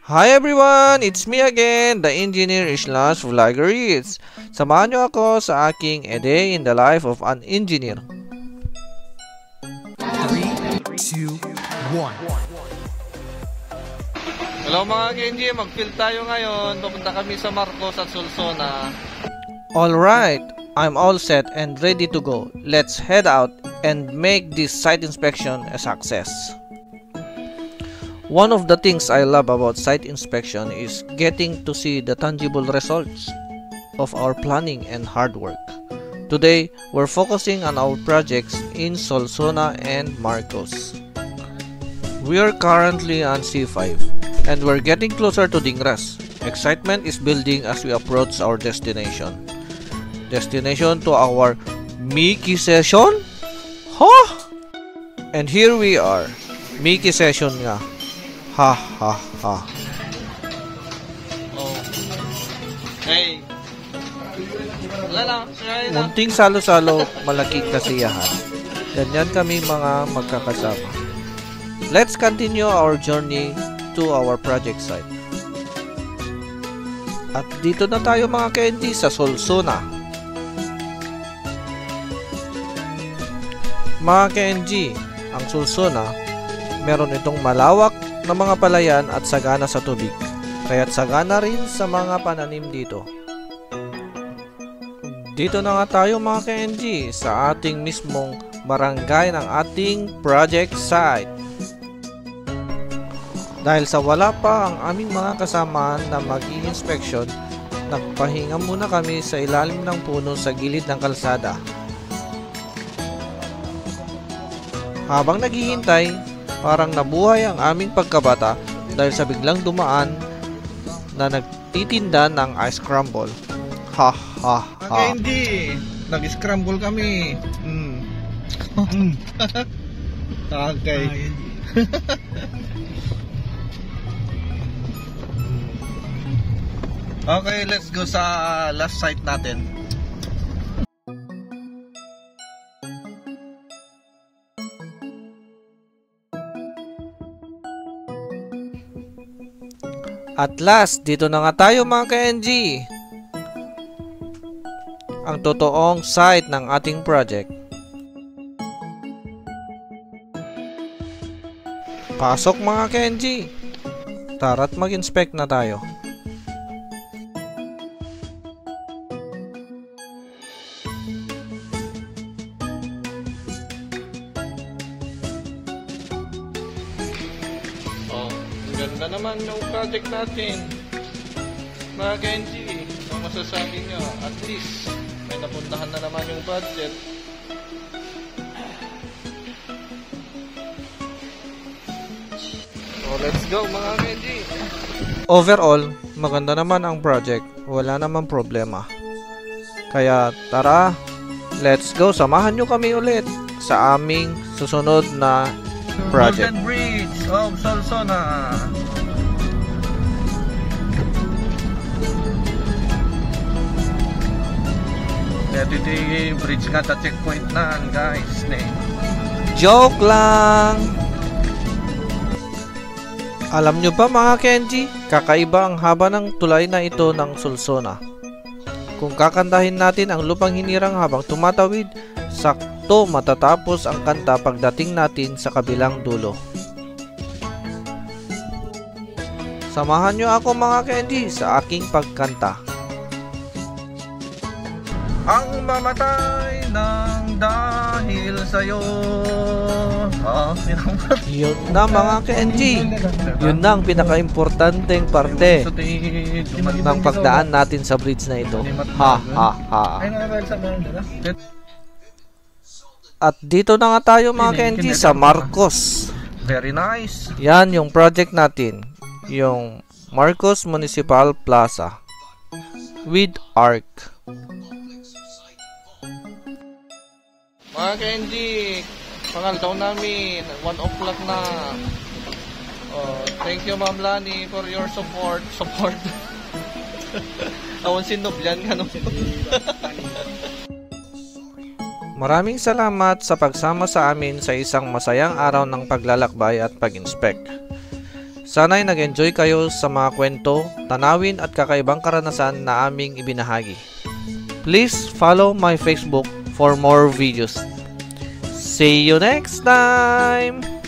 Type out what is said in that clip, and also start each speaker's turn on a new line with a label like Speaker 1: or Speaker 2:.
Speaker 1: Hi everyone! It's me again, the engineer slash vlogger Ritz. Samahan niyo ako sa aking A Day in the Life of an Engineer.
Speaker 2: 3, 2, 1.
Speaker 1: Hello mga Kenji, mag-fill tayo ngayon. Pupunta kami sa Marcos at Solsona. Alright, I'm all set and ready to go. Let's head out and make this site inspection a success. One of the things I love about site inspection is getting to see the tangible results of our planning and hard work. Today, we're focusing on our projects in Solsona and Marcos. We are currently on C5 and we're getting closer to Dingras. Excitement is building as we approach our destination. Destination to our Mickey session? Huh? And here we are. Mickey session nga. Ha ha ha. Oh. Hey. Wala lang. Munting salo-salo, malaking kasiyahan. Ganyan kami mga magkakasama. Let's continue our journey to our project site. At dito na tayo mga Kenji sa Solsona. Mga Kenji, ang Solsona, meron itong malawak na mga palayan at sagana sa tubig, kaya't sagana rin sa mga pananim dito. Dito na nga tayo mga Kenji sa ating mismong barangay ng ating project site. Dahil sa wala pa ang aming mga kasama na mag-i-inspection, nagpahinga muna kami sa ilalim ng puno sa gilid ng kalsada. Habang naghihintay, parang nabuhay ang aming pagkabata dahil sa biglang dumaan na nagtitinda ng ice crumble. Ha ha ha.
Speaker 3: Hindi, nag-scramble kami. Okay. Okay, let's go sa last site natin.
Speaker 1: At last, dito na nga tayo mga ka-NG. Ang totoong site ng ating project. Pasok mga ka-NG. Tara't mag-inspect na tayo.
Speaker 3: Ganda naman yung project natin mga Kenji. Ang masasabi nyo, at least may napuntahan na naman yung budget. So let's go mga Kenji.
Speaker 1: Overall, maganda naman ang project. Wala naman problema. Kaya tara, let's go. Samahan nyo kami ulit sa aming susunod na project.
Speaker 3: Golden Bridge of Solsona. Dito yung bridge nga ta checkpoint na guys.
Speaker 1: Joke lang. Alam nyo ba mga Kenji, kakaiba ang haba ng tulay na ito ng Solsona. Kung kakantahin natin ang Lupang Hinirang habang tumatawid, sakto matatapos ang kanta pagdating natin sa kabilang dulo. Samahan nyo ako mga Kenji sa aking pagkanta.
Speaker 3: Ang mamatay ng dahil sa'yo.
Speaker 1: Yun na mga Kenji. Yun na ang pinaka-importanteng parte ng pagdaan natin sa bridge na ito. Ha ha ha. At dito na nga tayo mga Kenji sa Marcos.
Speaker 3: Very nice.
Speaker 1: Yan yung project natin. Yung Marcos Municipal Plaza with ARC.
Speaker 3: Mga Kenji, pangaldaw namin, 1 o'clock na. Thank you Ma'am Lani for your support. Awan sinubyan ka nung.
Speaker 1: Maraming salamat sa pagsama sa amin sa isang masayang araw ng paglalakbay at pag-inspect. Sana'y nag-enjoy kayo sa mga kwento, tanawin at kakaibang karanasan na aming ibinahagi. Please follow my Facebook for more videos. See you next time!